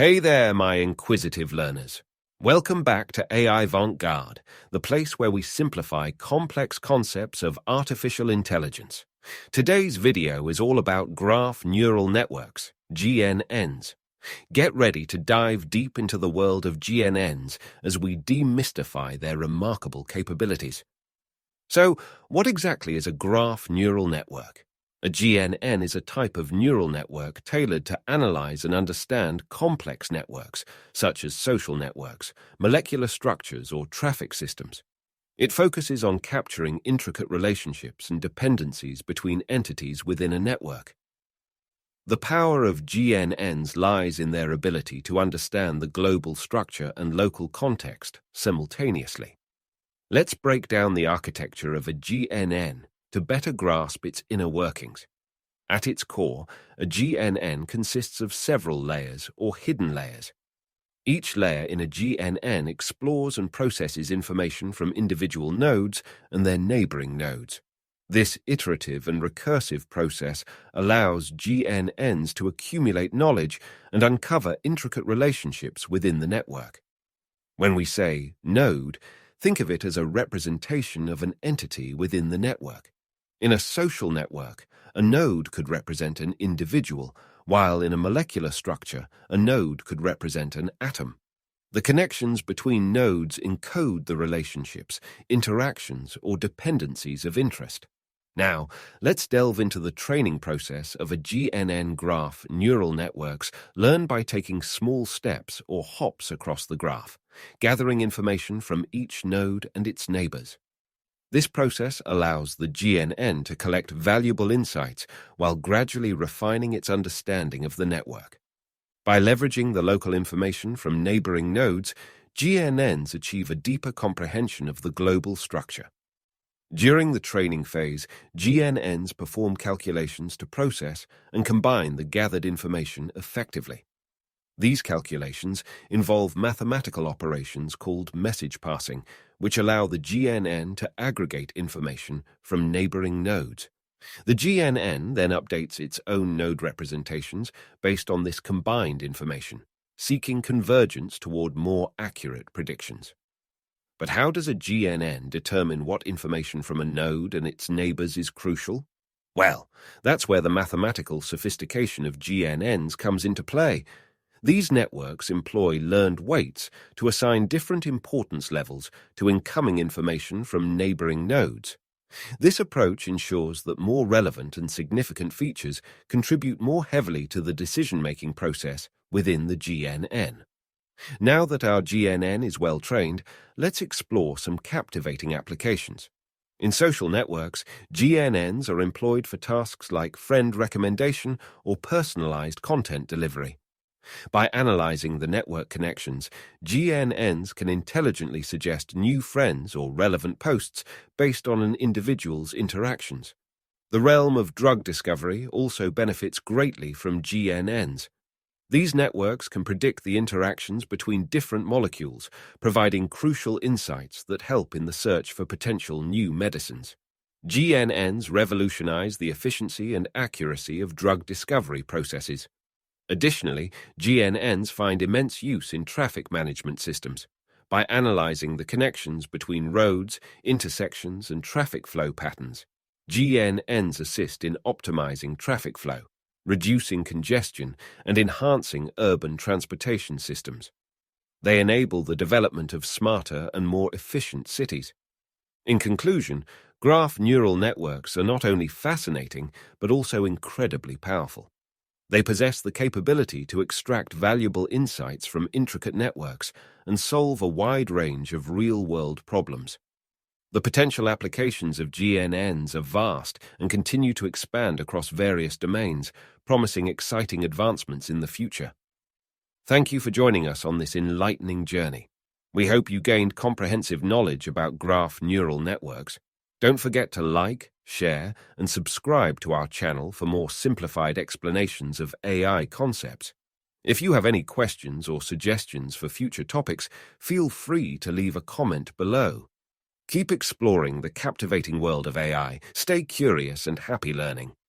Hey there, my inquisitive learners. Welcome back to AI-vant Garde, the place where we simplify complex concepts of artificial intelligence. Today's video is all about graph neural networks, GNNs. Get ready to dive deep into the world of GNNs as we demystify their remarkable capabilities. So, what exactly is a graph neural network? A GNN is a type of neural network tailored to analyze and understand complex networks, such as social networks, molecular structures, or traffic systems. It focuses on capturing intricate relationships and dependencies between entities within a network. The power of GNNs lies in their ability to understand the global structure and local context simultaneously. Let's break down the architecture of a GNN to better grasp its inner workings. At its core, a GNN consists of several layers or hidden layers. Each layer in a GNN explores and processes information from individual nodes and their neighboring nodes. This iterative and recursive process allows GNNs to accumulate knowledge and uncover intricate relationships within the network. When we say node, think of it as a representation of an entity within the network. In a social network, a node could represent an individual, while in a molecular structure, a node could represent an atom. The connections between nodes encode the relationships, interactions, or dependencies of interest. Now, let's delve into the training process of a GNN graph neural networks learned by taking small steps or hops across the graph, gathering information from each node and its neighbors. This process allows the GNN to collect valuable insights while gradually refining its understanding of the network. By leveraging the local information from neighboring nodes, GNNs achieve a deeper comprehension of the global structure. During the training phase, GNNs perform calculations to process and combine the gathered information effectively. These calculations involve mathematical operations called message passing, which allow the GNN to aggregate information from neighboring nodes. The GNN then updates its own node representations based on this combined information, seeking convergence toward more accurate predictions. But how does a GNN determine what information from a node and its neighbors is crucial? Well, that's where the mathematical sophistication of GNNs comes into play. These networks employ learned weights to assign different importance levels to incoming information from neighboring nodes. This approach ensures that more relevant and significant features contribute more heavily to the decision-making process within the GNN. Now that our GNN is well trained, let's explore some captivating applications. In social networks, GNNs are employed for tasks like friend recommendation or personalized content delivery. By analyzing the network connections, GNNs can intelligently suggest new friends or relevant posts based on an individual's interactions. The realm of drug discovery also benefits greatly from GNNs. These networks can predict the interactions between different molecules, providing crucial insights that help in the search for potential new medicines. GNNs revolutionize the efficiency and accuracy of drug discovery processes. Additionally, GNNs find immense use in traffic management systems. By analyzing the connections between roads, intersections, and traffic flow patterns, GNNs assist in optimizing traffic flow, reducing congestion, and enhancing urban transportation systems. They enable the development of smarter and more efficient cities. In conclusion, graph neural networks are not only fascinating, but also incredibly powerful. They possess the capability to extract valuable insights from intricate networks and solve a wide range of real-world problems. The potential applications of GNNs are vast and continue to expand across various domains, promising exciting advancements in the future. Thank you for joining us on this enlightening journey. We hope you gained comprehensive knowledge about graph neural networks. Don't forget to like, share, and subscribe to our channel for more simplified explanations of AI concepts. If you have any questions or suggestions for future topics, feel free to leave a comment below. Keep exploring the captivating world of AI. Stay curious and happy learning.